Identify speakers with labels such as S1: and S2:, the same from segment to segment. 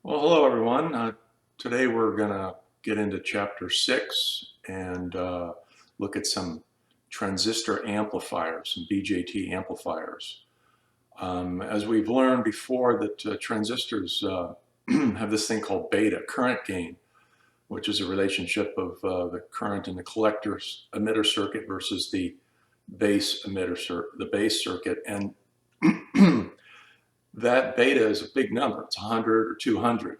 S1: Well, hello everyone. Today we're going to get into chapter 6 and look at some transistor amplifiers, some BJT amplifiers. As we've learned before that transistors have this thing called beta, current gain, which is a relationship of the current in the collector emitter circuit versus the base circuit. And that beta is a big number. It's 100 or 200.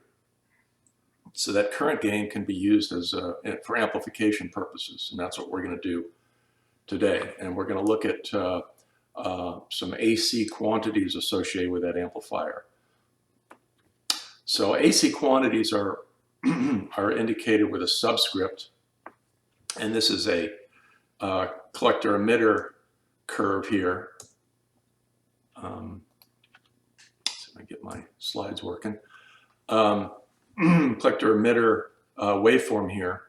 S1: So that current gain can be used as for amplification purposes, and that's what we're going to do today. And we're going to look at some AC quantities associated with that amplifier. So AC quantities are are indicated with a subscript, and this is a collector emitter curve here. See if I get my slides working. Collector emitter waveform here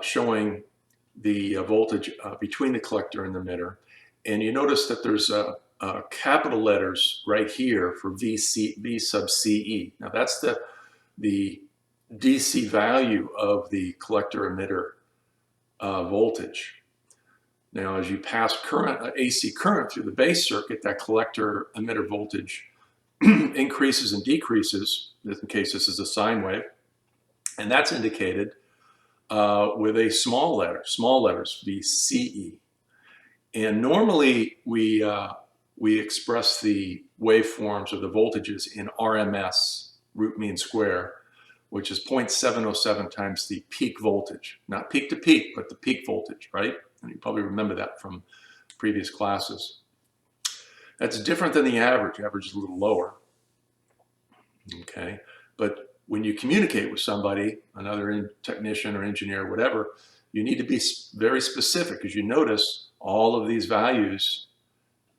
S1: showing the voltage between the collector and the emitter. And you notice that there's capital letters right here for V sub CE. Now that's the DC value of the collector emitter voltage. Now as you pass current, AC current through the base circuit, that collector emitter voltage increases and decreases, in case this is a sine wave, and that's indicated with a small letters, the CE. And normally we express the waveforms or the voltages in RMS, root mean square, which is 0.707 times the peak voltage. Not peak to peak, but the peak voltage, right? And you probably remember that from previous classes. That's different than the average. The average is a little lower. Okay, but when you communicate with somebody, another technician or engineer, whatever, you need to be very specific, because you notice all of these values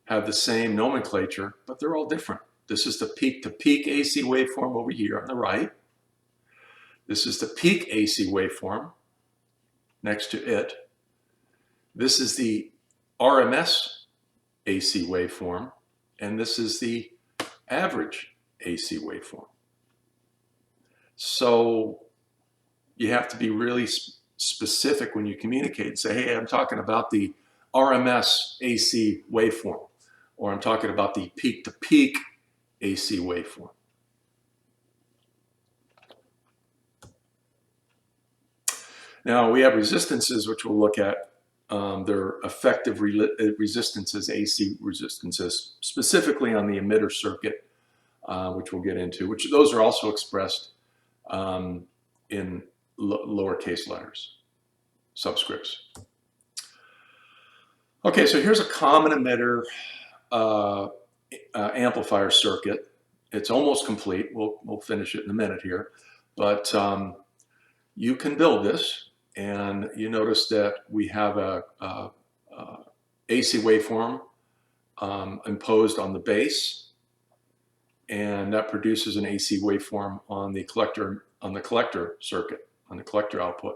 S1: have the same nomenclature, but they're all different. This is the peak-to-peak AC waveform over here on the right. This is the peak AC waveform next to it. This is the RMS AC waveform, and this is the average AC waveform. So you have to be really specific when you communicate and say, hey, I'm talking about the RMS AC waveform, or I'm talking about the peak-to-peak AC waveform. Now we have resistances, which we'll look at. They're effective resistances, AC resistances, specifically on the emitter circuit, which we'll get into, which those are also expressed in lowercase letters, subscripts. Okay, so here's a common emitter amplifier circuit. It's almost complete. We'll finish it in a minute here, but you can build this, and you notice that we have a AC waveform imposed on the base, and that produces an AC waveform on the collector circuit, on the collector output.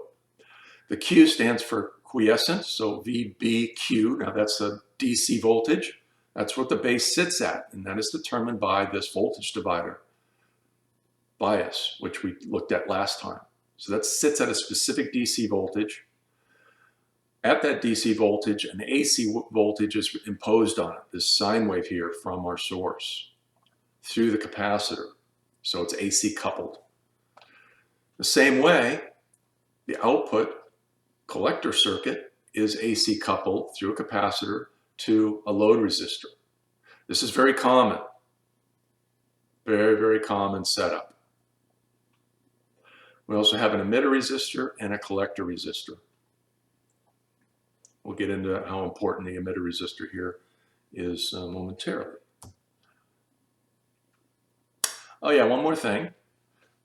S1: The Q stands for quiescent, so VBQ. Now that's the DC voltage. That's what the base sits at, and that is determined by this voltage divider bias, which we looked at last time. So that sits at a specific DC voltage. At that DC voltage, an AC voltage is imposed on it, this sine wave here from our source, through the capacitor. So it's AC coupled. The same way, the output collector circuit is AC coupled through a capacitor to a load resistor. This is very common. Very, very common setup. We also have an emitter resistor and a collector resistor. We'll get into how important the emitter resistor here is momentarily. Oh yeah, one more thing.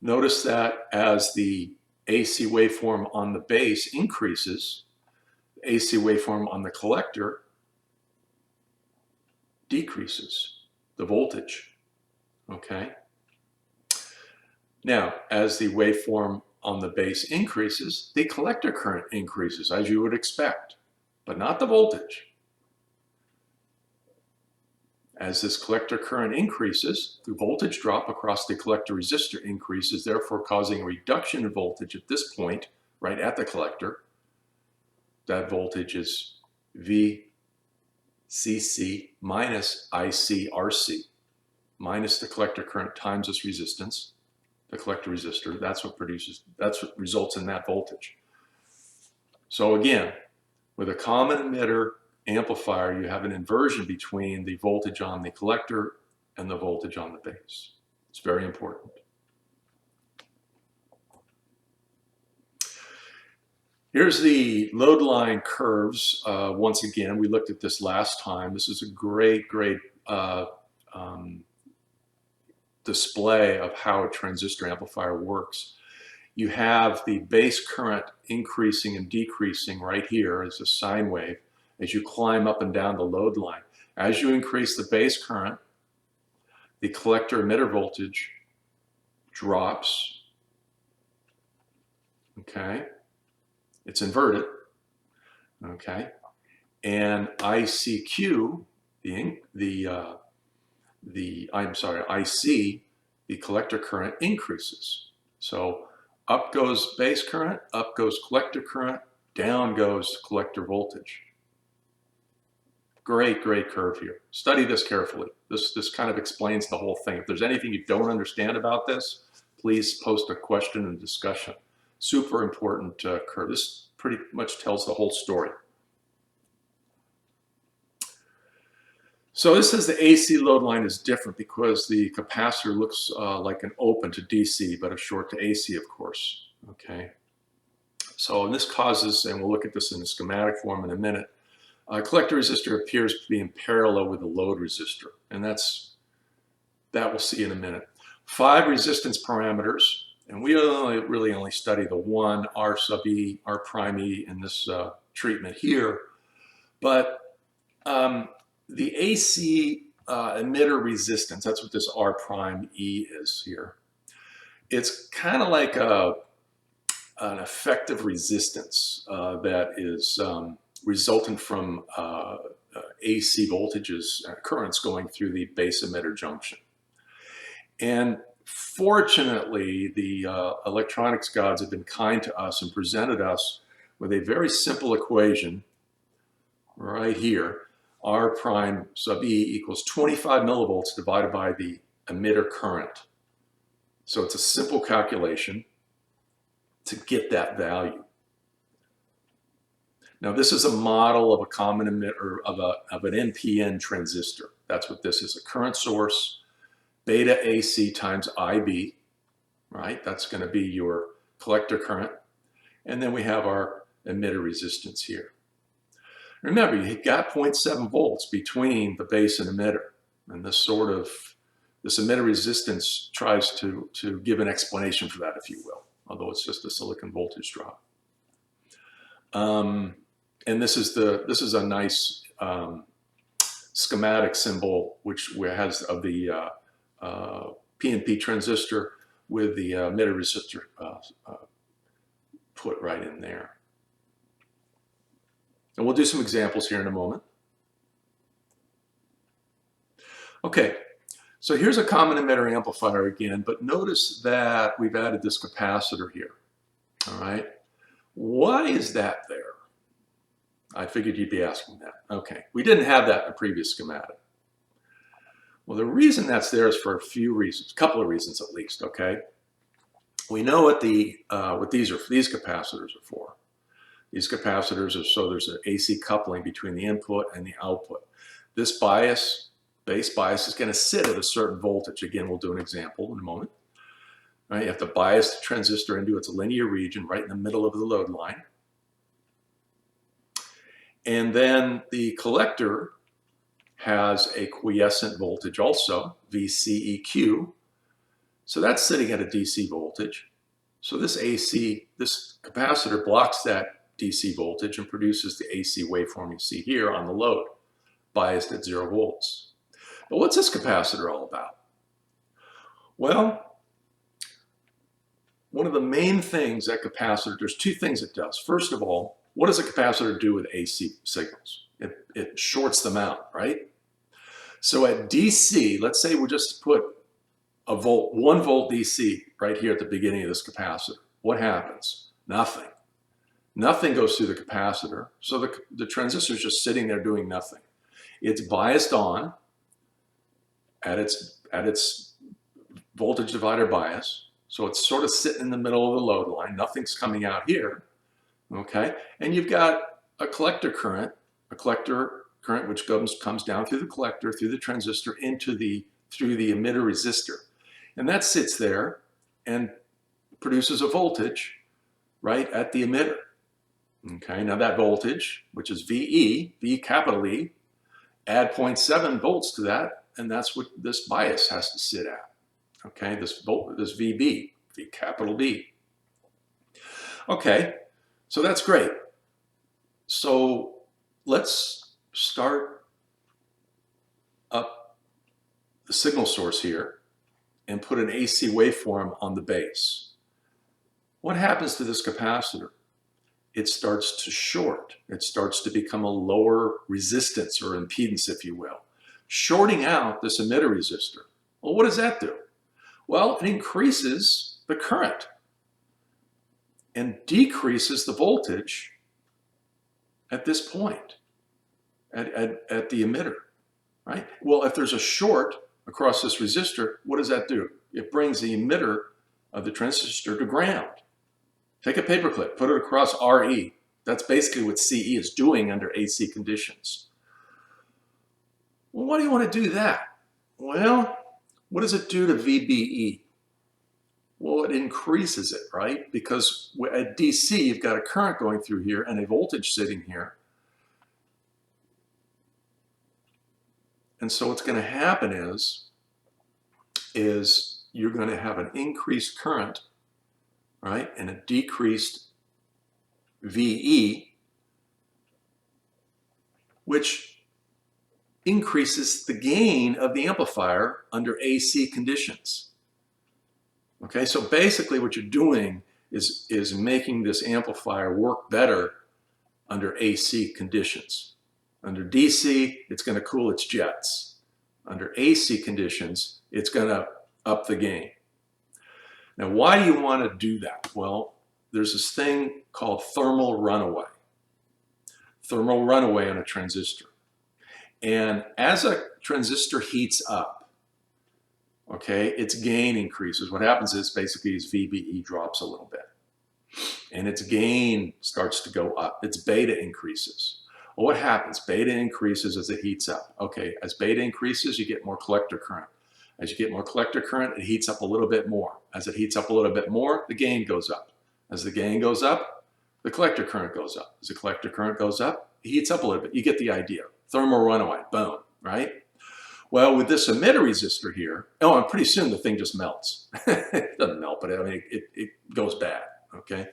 S1: Notice that as the AC waveform on the base increases, the AC waveform on the collector decreases the voltage. Okay? Now, as the waveform on the base increases, the collector current increases, as you would expect, but not the voltage. As this collector current increases, the voltage drop across the collector resistor increases, therefore causing a reduction in voltage at this point, right at the collector. That voltage is VCC minus ICRC, minus the collector current times this resistance, the collector resistor. That's what results in that voltage. So again, with a common emitter amplifier, you have an inversion between the voltage on the collector and the voltage on the base. It's very important. Here's the load line curves. Once again, we looked at this last time. This is a great display of how a transistor amplifier works. You have the base current increasing and decreasing right here as a sine wave as you climb up and down the load line. As you increase the base current, the collector emitter voltage drops. Okay, it's inverted. Okay, and ICQ, IC, the collector current increases. So up goes base current, up goes collector current, down goes collector voltage. Great curve here. Study this carefully. This kind of explains the whole thing. If there's anything you don't understand about this, please post a question and discussion. Super important curve. This pretty much tells the whole story. So this says the AC load line is different because the capacitor looks like an open to DC, but a short to AC, of course. Okay. So this causes, and we'll look at this in the schematic form in a minute, collector resistor appears to be in parallel with the load resistor, and that we'll see in a minute. 5 resistance parameters, and we really only study the one R sub E, R prime E in this treatment here, but the AC emitter resistance, that's what this R prime E is here. It's kind of like an effective resistance that is resultant from AC voltages, currents going through the base emitter junction. And fortunately, the electronics gods have been kind to us and presented us with a very simple equation right here. R prime sub E equals 25 millivolts divided by the emitter current. So it's a simple calculation to get that value. Now this is a model of a common emitter of an NPN transistor. That's what this is, a current source, beta AC times IB, right? That's going to be your collector current. And then we have our emitter resistance here. Remember, you got 0.7 volts between the base and emitter. And this emitter resistance tries to give an explanation for that, if you will, although it's just a silicon voltage drop. And this is a nice schematic symbol which has of the PNP transistor with the emitter resistor put right in there. And we'll do some examples here in a moment. Okay, so here's a common emitter amplifier again, but notice that we've added this capacitor here. All right, why is that there? I figured you'd be asking that. Okay, we didn't have that in the previous schematic. Well, the reason that's there is for a few reasons, a couple of reasons at least, okay? We know what these capacitors are for. These capacitors are so there's an AC coupling between the input and the output. This bias, base bias, is going to sit at a certain voltage. Again, we'll do an example in a moment. Right, you have to bias the transistor into its linear region right in the middle of the load line. And then the collector has a quiescent voltage also, VCEQ. So that's sitting at a DC voltage. So this capacitor blocks that DC voltage and produces the AC waveform you see here on the load, biased at 0 volts. But what's this capacitor all about? Well, one of the main things that capacitor, there's two things it does. First of all, what does a capacitor do with AC signals? It shorts them out, right? So at DC, let's say we just put a volt, 1 volt DC right here at the beginning of this capacitor. What happens? Nothing. Nothing goes through the capacitor. So the transistor is just sitting there doing nothing. It's biased on at its voltage divider bias. So it's sort of sitting in the middle of the load line. Nothing's coming out here. Okay. And you've got a collector current which comes down through the collector, through the transistor, through the emitter resistor. And that sits there and produces a voltage right at the emitter. Okay, now that voltage, which is VE, V capital E, add 0.7 volts to that, and that's what this bias has to sit at. Okay, this VB, V capital B. Okay, so that's great. So let's start up the signal source here and put an AC waveform on the base. What happens to this capacitor? It starts to short. It starts to become a lower resistance or impedance, if you will. Shorting out this emitter resistor. Well, what does that do? Well, it increases the current and decreases the voltage at this point, at the emitter, right? Well, if there's a short across this resistor, what does that do? It brings the emitter of the transistor to ground. Take a paperclip, put it across RE. That's basically what CE is doing under AC conditions. Well, why do you want to do that? Well, what does it do to VBE? Well, it increases it, right? Because at DC, you've got a current going through here and a voltage sitting here. And so what's going to happen is you're going to have an increased current, right, and a decreased VE, which increases the gain of the amplifier under AC conditions. Okay, so basically what you're doing is making this amplifier work better under AC conditions. Under DC, it's going to cool its jets. Under AC conditions, it's going to up the gain. Now, why do you want to do that? Well, there's this thing called thermal runaway. Thermal runaway on a transistor. And as a transistor heats up, okay, its gain increases. What happens is basically its VBE drops a little bit. And its gain starts to go up. Its beta increases. Well, what happens? Beta increases as it heats up. Okay, as beta increases, you get more collector current. As you get more collector current, it heats up a little bit more. As it heats up a little bit more, the gain goes up. As the gain goes up, the collector current goes up. As the collector current goes up, it heats up a little bit. You get the idea. Thermal runaway, boom, right? Well, with this emitter resistor here, oh, and pretty soon the thing just melts. It doesn't melt, but I mean, it goes bad, okay?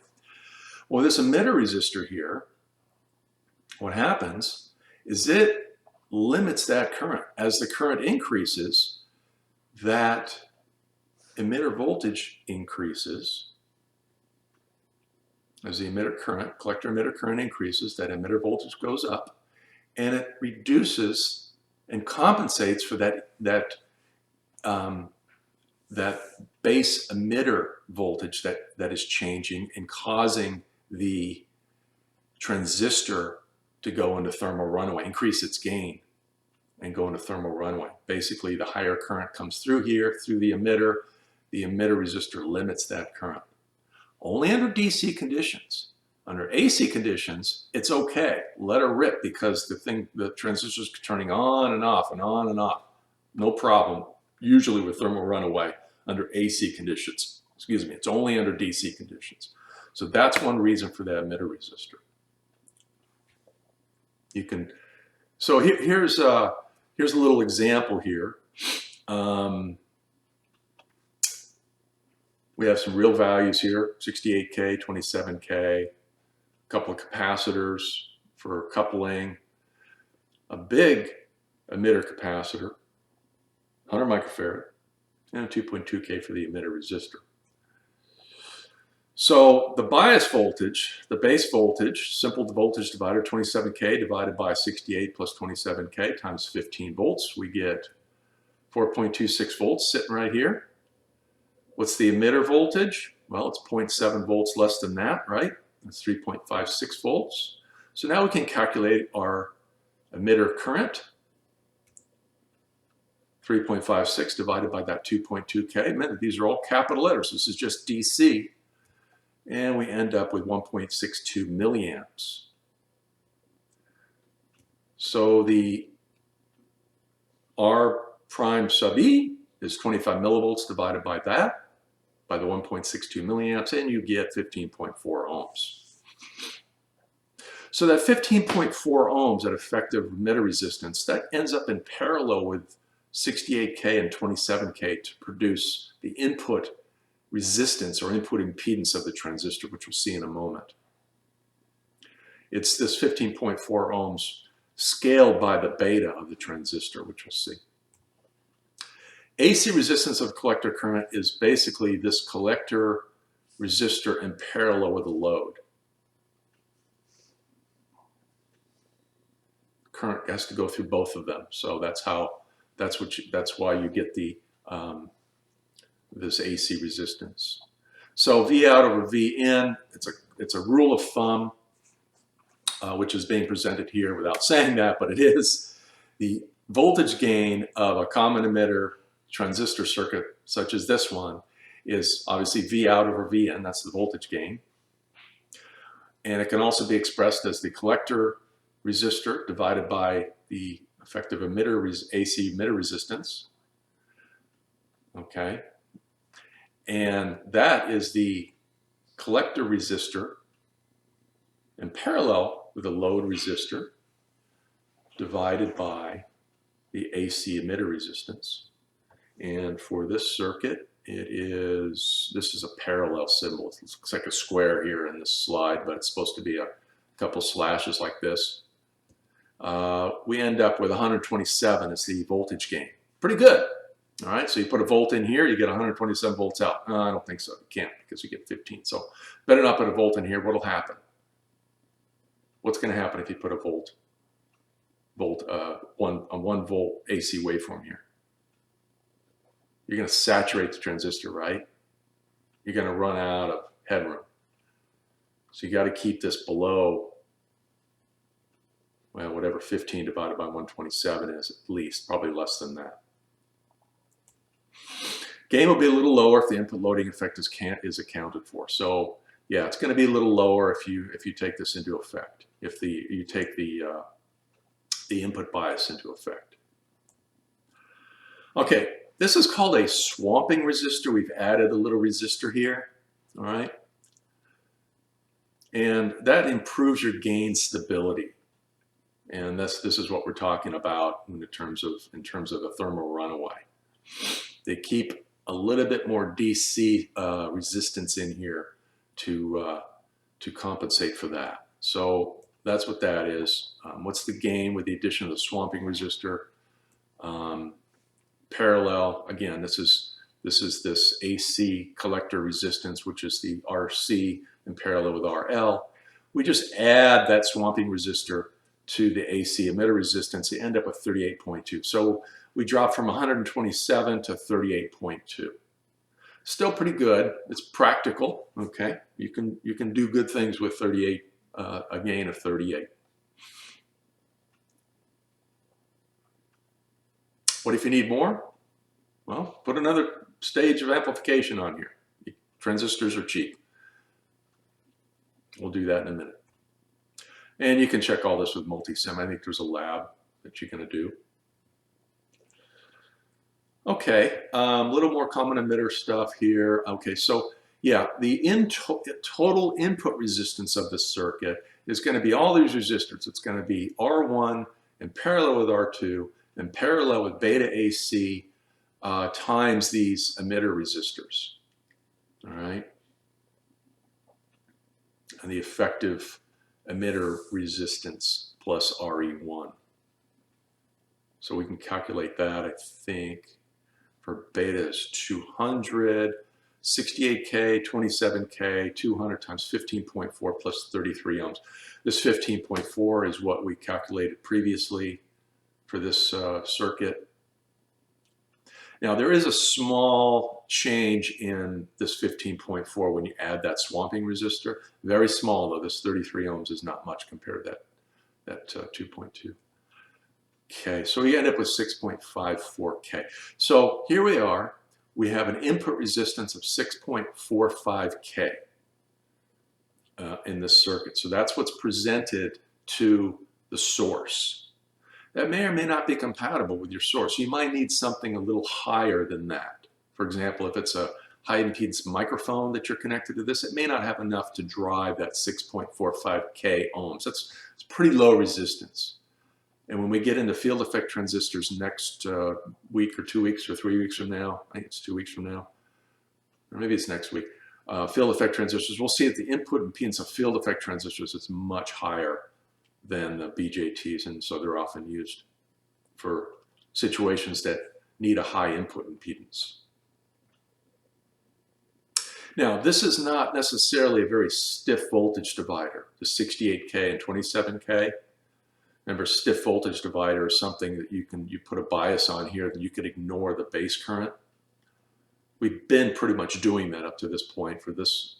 S1: Well, this emitter resistor here, what happens is it limits that current. As the current increases, that emitter voltage increases. As the emitter current, collector emitter current increases, that emitter voltage goes up, and it reduces and compensates for that base emitter voltage that is changing and causing the transistor to go into thermal runaway, increase its gain and go into thermal runaway. Basically, the higher current comes through here, through the emitter resistor limits that current. Only under DC conditions. Under AC conditions, it's okay. Let her rip because the transistor's turning on and off and on and off. No problem, usually with thermal runaway under AC conditions. Excuse me, it's only under DC conditions. So that's one reason for that emitter resistor. You can, so here's a little example here. We have some real values here, 68K, 27K, a couple of capacitors for coupling, a big emitter capacitor, 100 microfarad, and a 2.2K for the emitter resistor. So the bias voltage, the base voltage, simple voltage divider, 27K divided by 68 plus 27K times 15 volts, we get 4.26 volts sitting right here. What's the emitter voltage? Well, it's 0.7 volts less than that, right? That's 3.56 volts. So now we can calculate our emitter current. 3.56 divided by that 2.2K. Remember, these are all capital letters. This is just DC. And we end up with 1.62 milliamps. So the R prime sub E is 25 millivolts divided by that, by the 1.62 milliamps, and you get 15.4 ohms. So that 15.4 ohms, that effective emitter resistance, that ends up in parallel with 68K and 27K to produce the input resistance or input impedance of the transistor, which we'll see in a moment. It's this 15.4 ohms scaled by the beta of the transistor, which we'll see. AC resistance of collector current is basically this collector resistor in parallel with a load. Current has to go through both of them, so that's why you get the this AC resistance. So V out over V in, it's a rule of thumb, which is being presented here without saying that, but it is. The voltage gain of a common emitter transistor circuit, such as this one, is obviously V out over V in, that's the voltage gain. And it can also be expressed as the collector resistor divided by the effective emitter AC emitter resistance. Okay. And that is the collector resistor in parallel with a load resistor divided by the AC emitter resistance. And for this circuit, this is a parallel symbol. It looks like a square here in this slide, but it's supposed to be a couple slashes like this. We end up with 127 as the voltage gain. Pretty good. All right, so you put a volt in here, you get 127 volts out. No, I don't think so. You can't, because you get 15. So better not put a volt in here. What'll happen? What's going to happen if you put a one volt AC waveform here? You're going to saturate the transistor, right? You're going to run out of headroom. So you got to keep this below, well, whatever 15 divided by 127 is, at least, probably less than that. Gain will be a little lower if the input loading effect is accounted for. So yeah, it's going to be a little lower if you take this into effect. If you take the input bias into effect. Okay, this is called a swamping resistor. We've added a little resistor here. All right, and that improves your gain stability. And this is what we're talking about in terms of a thermal runaway. They keep a little bit more DC resistance in here to compensate for that. So that's what that is. What's the gain with the addition of the swamping resistor? Parallel, again, this is this AC collector resistance, which is the RC in parallel with RL. We just add that swamping resistor to the AC emitter resistance, you end up with 38.2. So we drop from 127 to 38.2. Still pretty good. It's practical. Okay, you can do good things with 38, a gain of 38. What if you need more? Well, put another stage of amplification on here. Transistors are cheap. We'll do that in a minute. And you can check all this with multi-sim. I think there's a lab that you're going to do. Okay, a little more common emitter stuff here. Okay, so yeah, the total input resistance of the circuit is going to be all these resistors. It's going to be R1 in parallel with R2 in parallel with beta AC times these emitter resistors. All right, and the effective emitter resistance plus RE1. So we can calculate that, I think, for beta is 200. 68K, 27K, 200 times 15.4 plus 33 ohms. This 15.4 is what we calculated previously for this circuit. Now there is a small change in this 15.4 when you add that swamping resistor. Very small though, this 33 ohms is not much compared to that 2.2. Okay, so we end up with 6.54K. So here we are. We have an input resistance of 6.45K in this circuit. So that's what's presented to the source. That may or may not be compatible with your source. You might need something a little higher than that. For example, if it's a high impedance microphone that you're connected to this, it may not have enough to drive that 6.45K ohms. That's pretty low resistance. And when we get into field effect transistors next week or 2 weeks or 3 weeks from now, I think it's 2 weeks from now, or maybe it's next week, field effect transistors, we'll see that the input impedance of field effect transistors is much higher than the BJTs, and so they're often used for situations that need a high input impedance. Now, this is not necessarily a very stiff voltage divider, the 68K and 27K. Remember, stiff voltage divider is something that you put a bias on here, that you could ignore the base current. We've been pretty much doing that up to this point for this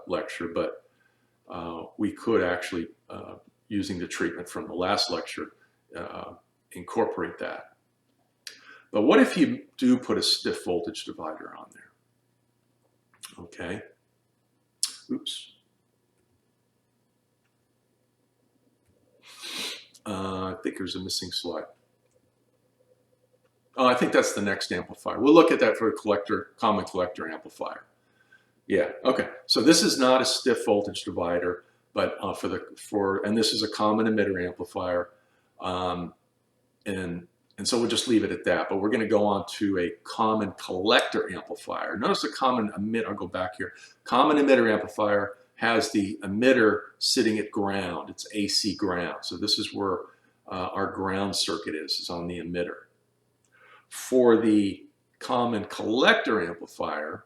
S1: lecture, but we could actually, using the treatment from the last lecture, incorporate that. But what if you do put a stiff voltage divider on there? Okay. Oops. I think there's a missing slide. Oh, I think that's the next amplifier. We'll look at that for a common collector amplifier. Yeah, okay. So this is not a stiff voltage divider, but and this is a common emitter amplifier, and so we'll just leave it at that. But we're going to go on to a common collector amplifier. Notice the common emitter. I'll go back here. Common emitter amplifier has the emitter sitting at ground. It's AC ground. So this is where our ground circuit is on the emitter. For the common collector amplifier,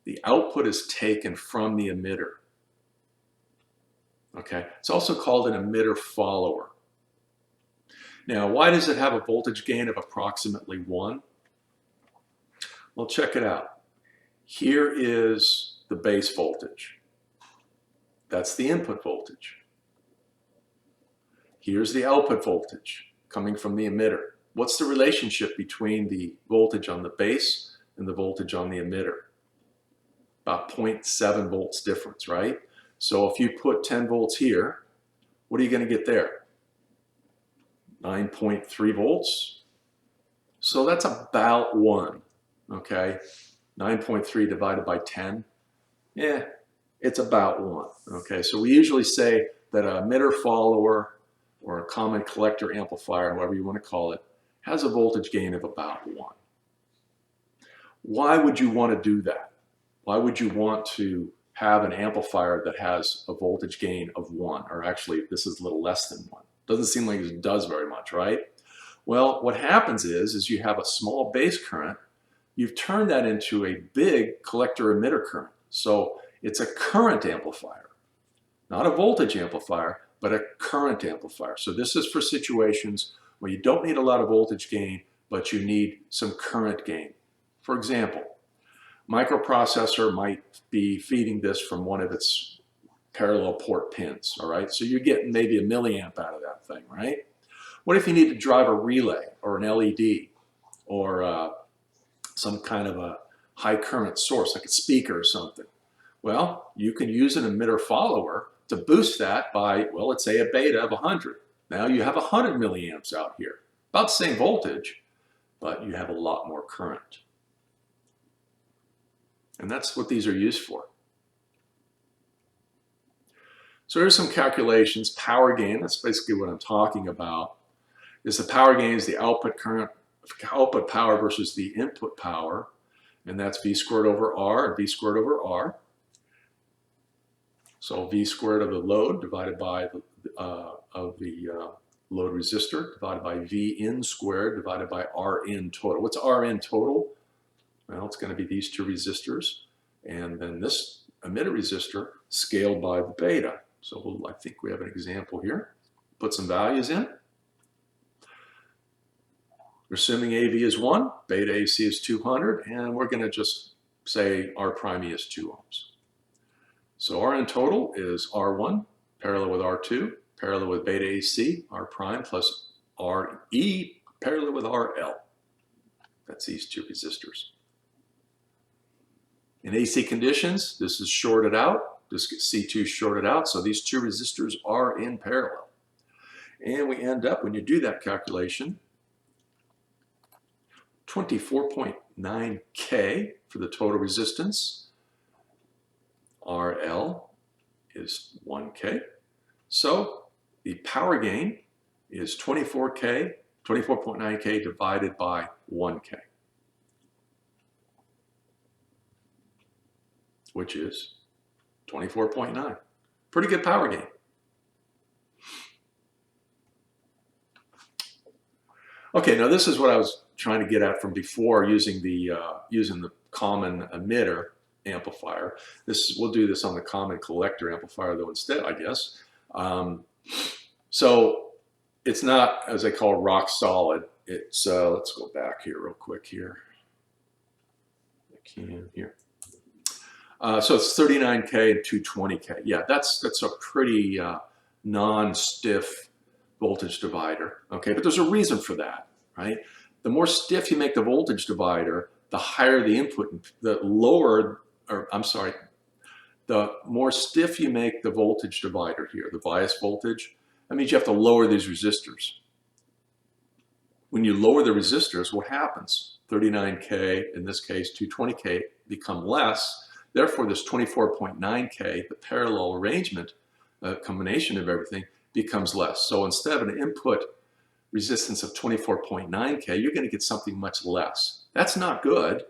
S1: the output is taken from the emitter. Okay, it's also called an emitter follower. Now, why does it have a voltage gain of approximately 1? Well, check it out. Here is the base voltage. That's the input voltage. Here's the output voltage coming from the emitter. What's the relationship between the voltage on the base and the voltage on the emitter? About 0.7 volts difference, right? So if you put 10 volts here, what are you going to get there? 9.3 volts. So that's about 1, okay? 9.3 divided by 10, yeah, it's about 1, okay? So we usually say that an emitter follower or a common collector amplifier, however you want to call it, has a voltage gain of about 1. Why would you want to do that? Why would you want to have an amplifier that has a voltage gain of 1? Or actually, this is a little less than 1. Doesn't seem like it does very much, right? Well, what happens is you have a small base current. You've turned that into a big collector emitter current. So it's a current amplifier, not a voltage amplifier, but a current amplifier. So this is for situations where you don't need a lot of voltage gain, but you need some current gain. For example, microprocessor might be feeding this from one of its parallel port pins, all right? So you're getting maybe a milliamp out of that thing, right? What if you need to drive a relay or an LED or some kind of a high current source, like a speaker or something? Well, you can use an emitter follower to boost that by, well, let's say a beta of 100. Now you have 100 milliamps out here. About the same voltage, but you have a lot more current. And that's what these are used for. So here's some calculations. Power gain, that's basically what I'm talking about, is the power gain is the output current, output power versus the input power, and that's V squared over R and V squared over R. So V squared of the load divided by the load resistor divided by V in squared divided by R in total. What's R in total? Well, it's going to be these two resistors. And then this emitter resistor scaled by the beta. So I think we have an example here. Put some values in. We're assuming AV is 1, beta AC is 200, and we're going to just say R prime E is 2 ohms. So R in total is R1 parallel with R2, parallel with beta AC, R prime plus RE parallel with RL. That's these two resistors. In AC conditions, this is shorted out. This C2 is shorted out, so these two resistors are in parallel. And we end up, when you do that calculation, 24.9K for the total resistance. RL is 1K. So the power gain is 24.9K divided by 1K, which is 24.9. Pretty good power gain. Okay, now this is what I was trying to get at from before using the common emitter amplifier. We'll do this on the common collector amplifier though instead, I guess. So it's not, as I call, rock solid. It's let's go back here real quick here. Here. So it's 39K and 220K. Yeah, that's a pretty non-stiff voltage divider. Okay, but there's a reason for that, right? The more stiff you make the voltage divider, the higher the input, the more stiff you make the voltage divider here, the bias voltage, that means you have to lower these resistors. When you lower the resistors, what happens? 39K, in this case 220K, become less. Therefore, this 24.9K, the parallel arrangement, combination of everything, becomes less. So instead of an input resistance of 24.9K, you're going to get something much less. That's not good,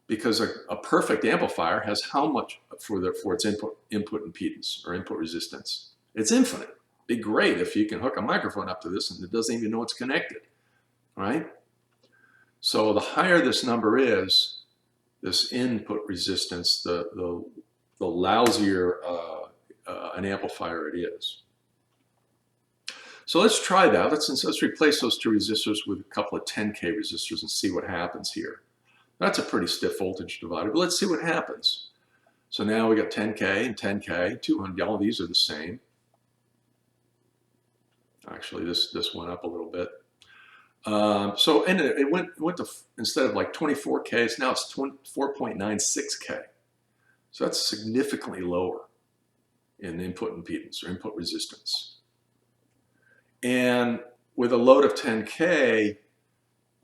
S1: because a perfect amplifier has how much for its input impedance or input resistance? It's infinite. It'd be great if you can hook a microphone up to this and it doesn't even know it's connected, right? So the higher this number is, this input resistance, the lousier an amplifier it is. So let's try that. Let's replace those two resistors with a couple of 10K resistors and see what happens here. That's a pretty stiff voltage divider, but let's see what happens. So now we got 10K and 10K, 200, all these are the same. Actually, this went up a little bit. So and it went to, instead of like 24K, now it's 4.96K. So that's significantly lower in input impedance or input resistance. And with a load of 10K,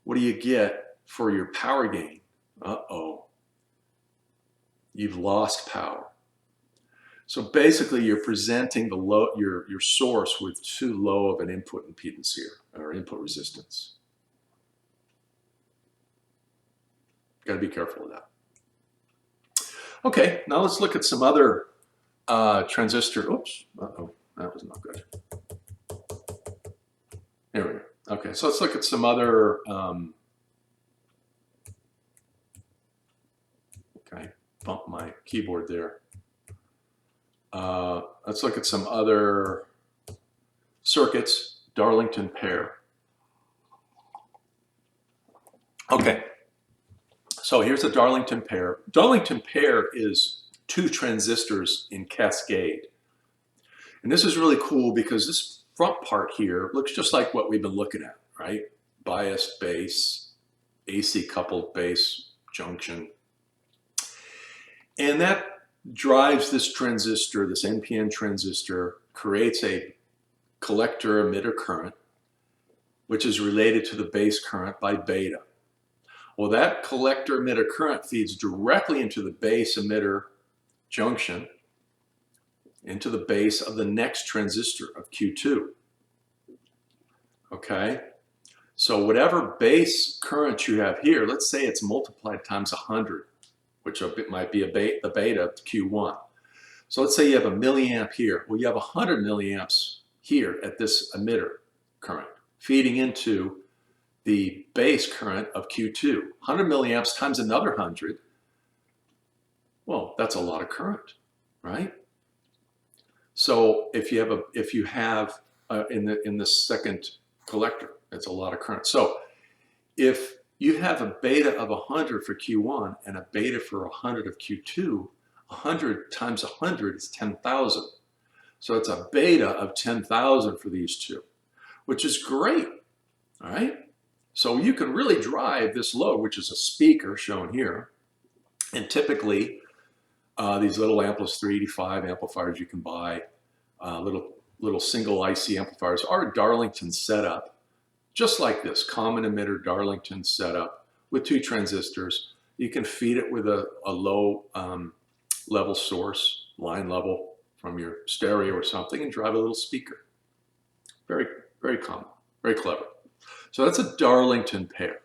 S1: what do you get for your power gain? Uh-oh, you've lost power. So basically, you're presenting your source with too low of an input impedance here, or input resistance. Got to be careful of that. Okay, now let's look at some other transistor. Oops, uh-oh, that was not good. There we go. Okay, so let's look at some other. Okay, bump my keyboard there. Let's look at some other circuits. Darlington pair. Okay, so here's a Darlington pair. Darlington pair is two transistors in cascade. And this is really cool because this front part here looks just like what we've been looking at, right? Biased base, AC coupled base junction. And that drives this transistor, this NPN transistor, creates a collector emitter current, which is related to the base current by beta. Well, that collector emitter current feeds directly into the base emitter junction, into the base of the next transistor of Q2. Okay, so whatever base current you have here, let's say it's multiplied times 100, which might be the beta of Q1. So let's say you have a milliamp here. Well, you have 100 milliamps here at this emitter current feeding into the base current of Q2. 100 milliamps times another 100 Well, that's a lot of current, right? So if you have in the second collector, it's a lot of current. So if you have a beta of 100 for Q1 and a beta for 100 of Q2, 100 times 100 is 10,000. So it's a beta of 10,000 for these two, which is great, all right? So you can really drive this load, which is a speaker shown here. And typically, these little Amplis 385 amplifiers you can buy, little single IC amplifiers, are a Darlington setup, just like this, common emitter Darlington setup with 2 transistors. You can feed it with a low level source, line level from your stereo or something, and drive a little speaker. Very, very common, very clever. So that's a Darlington pair.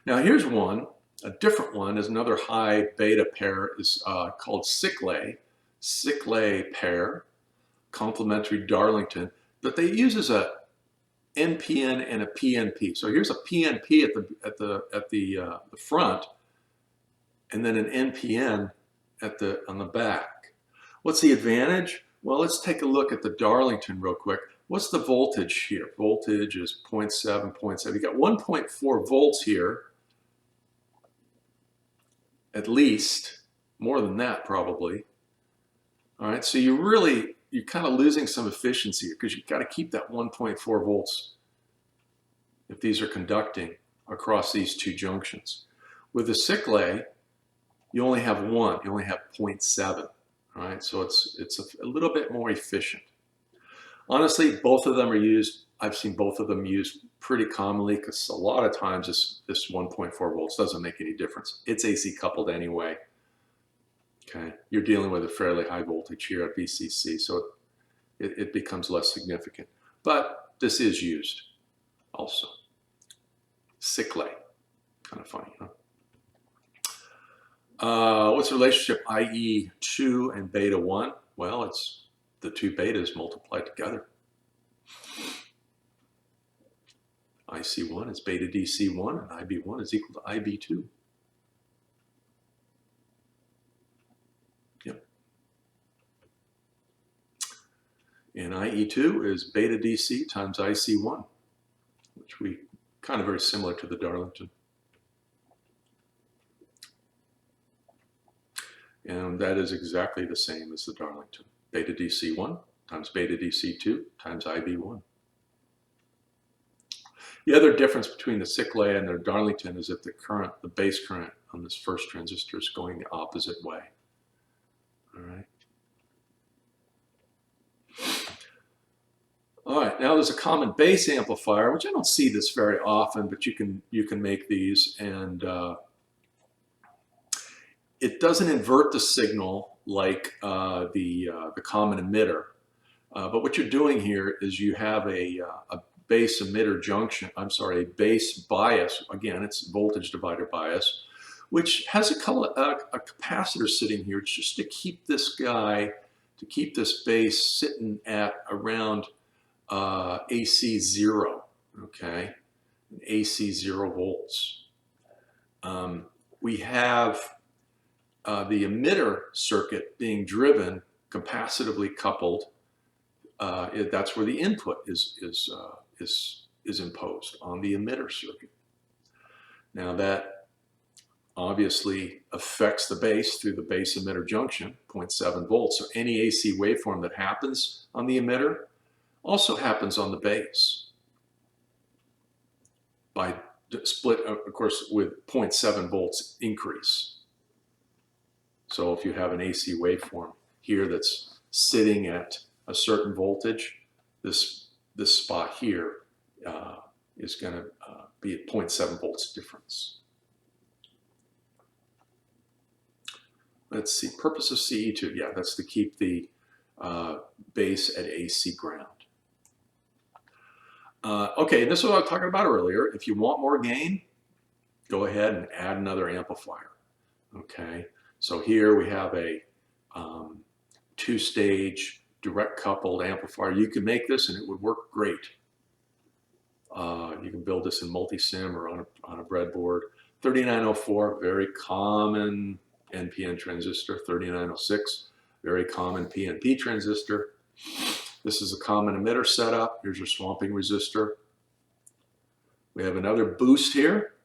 S1: Now here's one, a different one is another high beta pair is called Cyclay pair, complementary Darlington, but they use as a NPN and a PNP. So here's a PNP at the front, and then an NPN on the back. What's the advantage? Well, let's take a look at the Darlington real quick. What's the voltage here? Voltage is 0.7, 0.7. You got 1.4 volts here, at least, more than that probably. All right, so you're kind of losing some efficiency because you've got to keep that 1.4 volts if these are conducting across these 2 junctions. With the Cyclay, you only have 1, you only have 0.7. All right, so it's a little bit more efficient. Honestly, both of them are used. I've seen both of them used pretty commonly because a lot of times this 1.4 volts doesn't make any difference. It's AC coupled anyway. Okay, you're dealing with a fairly high voltage here at VCC, so it becomes less significant. But this is used also. Cyclay, kind of funny, huh? What's the relationship IE2 and beta 1? Well, it's the 2 betas multiplied together. IC1 is beta DC1 and IB1 is equal to IB2. Yep. And IE2 is beta DC times IC1, which we kind of very similar to the Darlington. And that is exactly the same as the Darlington. Beta DC1 times beta DC2 times IB1. The other difference between the Cyclay and the Darlington is that the base current on this first transistor is going the opposite way. All right. All right, now there's a common base amplifier, which I don't see this very often, but you can make these, and it doesn't invert the signal like the common emitter. But what you're doing here is you have a base emitter junction, a base bias, again, it's voltage divider bias, which has a capacitor sitting here just to keep this base sitting at around AC 0, okay, AC 0 volts. We have the emitter circuit being driven capacitively coupled. That's where the input is imposed on the emitter circuit. Now that obviously affects the base through the base emitter junction, 0.7 volts. So any AC waveform that happens on the emitter also happens on the base by split, of course, with 0.7 volts increase. So if you have an AC waveform here that's sitting at a certain voltage, this spot here is going to be at 0.7 volts difference. Let's see, purpose of CE2, yeah, that's to keep the base at AC ground. Okay, this is what I was talking about earlier. If you want more gain, go ahead and add another amplifier. Okay, so here we have a 2-stage direct coupled amplifier. You can make this and it would work great. You can build this in multi-sim or on a breadboard. 3904, very common NPN transistor. 3906, very common PNP transistor. This is a common emitter setup. Here's your swamping resistor. We have another boost here.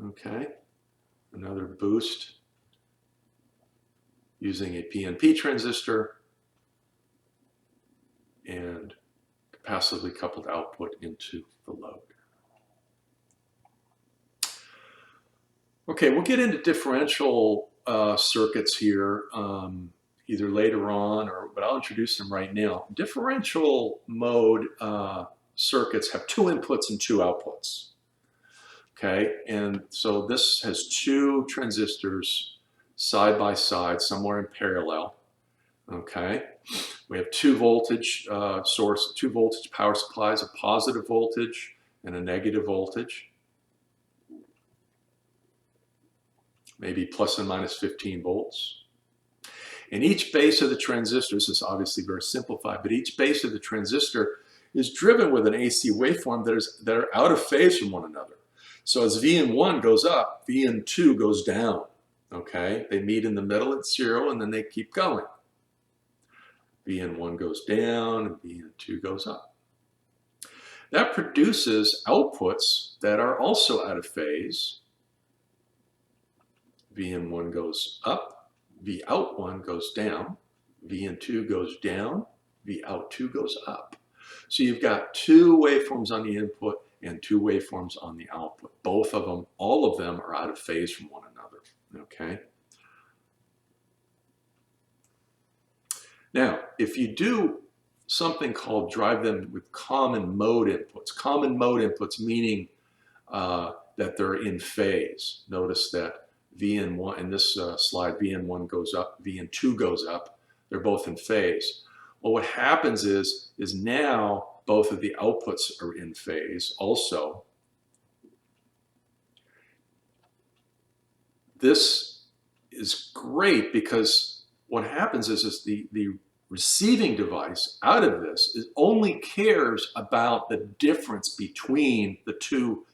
S1: Okay, another boost using a PNP transistor and capacitively coupled output into the load. Okay, we'll get into differential circuits here either later on, but I'll introduce them right now. Differential mode circuits have 2 inputs and 2 outputs. Okay, and so this has 2 transistors side by side, somewhere in parallel. Okay, we have 2 voltage 2 voltage power supplies, a positive voltage and a negative voltage, maybe plus and minus 15 volts. And each base of the transistor, this is obviously very simplified, but each base of the transistor is driven with an AC waveform that are out of phase from one another. So as VN1 goes up, VN2 goes down. Okay, they meet in the middle at 0 and then they keep going. VN1 goes down and VN2 goes up. That produces outputs that are also out of phase. VN1 goes up, Vout1 goes down, VN2 goes down, Vout2 goes up. So you've got 2 waveforms on the input and 2 waveforms on the output. Both of them, all of them are out of phase from one another. Okay. Now, if you do something called drive them with common mode inputs meaning that they're in phase. Notice that VN1, in this slide, VN1 goes up, VN2 goes up. They're both in phase. Well, what happens is now both of the outputs are in phase also. This is great because what happens is the receiving device out of this only cares about the difference between the 2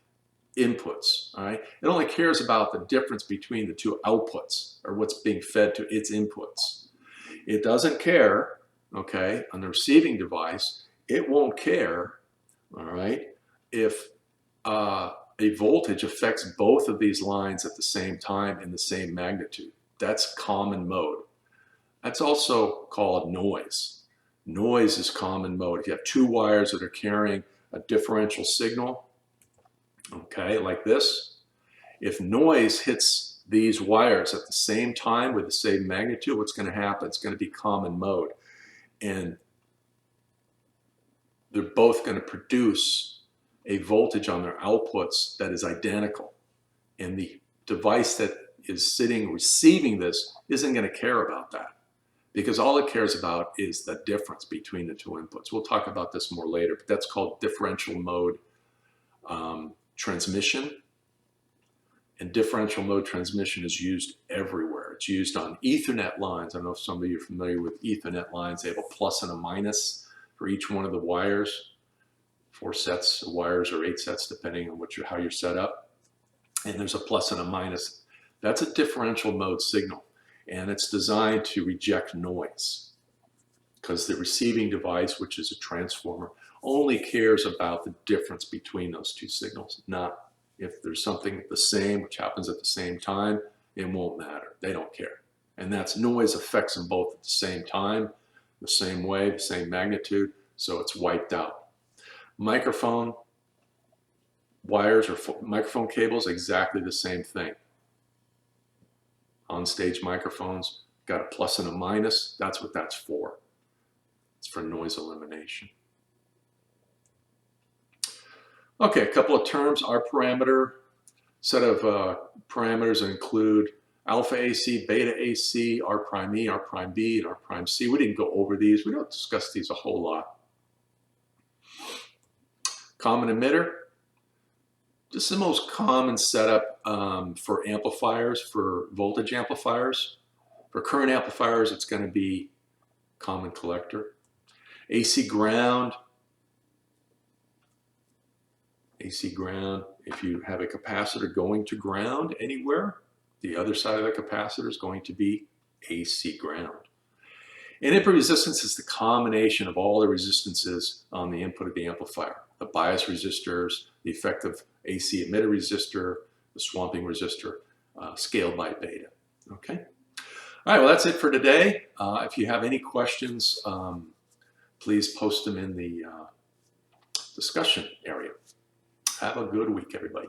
S1: inputs. All right, it only cares about the difference between the 2 outputs, or what's being fed to its inputs. It doesn't care, okay, on the receiving device. It won't care, all right, if a voltage affects both of these lines at the same time in the same magnitude. That's common mode. That's also called noise. Noise is common mode. If you have 2 wires that are carrying a differential signal, okay, like this, if noise hits these wires at the same time with the same magnitude, what's going to happen? It's going to be common mode. And they're both going to produce a voltage on their outputs that is identical. And the device that is sitting receiving this isn't going to care about that, because all it cares about is the difference between the 2 inputs. We'll talk about this more later, but that's called differential mode transmission. And differential mode transmission is used everywhere. It's used on Ethernet lines. I don't know if some of you are familiar with Ethernet lines. They have a plus and a minus for each one of the wires. 4 sets of wires or 8 sets, depending on how you're set up. And there's a plus and a minus. That's a differential mode signal. And it's designed to reject noise, because the receiving device, which is a transformer, only cares about the difference between those 2 signals, not if there's something the same, which happens at the same time. It won't matter. They don't care. And that's noise affects them both at the same time, the same way, the same magnitude, so it's wiped out. Microphone wires or microphone cables, exactly the same thing. On-stage microphones got a plus and a minus. That's what that's for. It's for noise elimination. Okay, a couple of terms. Our parameter set of parameters include alpha AC, beta AC, R prime E, R prime B, and R prime C. We didn't go over these. We don't discuss these a whole lot. Common emitter. Just the most common setup for amplifiers, for voltage amplifiers. For current amplifiers, it's going to be common collector. AC ground. AC ground. If you have a capacitor going to ground anywhere, the other side of the capacitor is going to be AC ground. And input resistance is the combination of all the resistances on the input of the amplifier. The bias resistors, the effective AC emitter resistor, the swamping resistor, scaled by beta. Okay? All right, well, that's it for today. If you have any questions, please post them in the discussion area. Have a good week, everybody.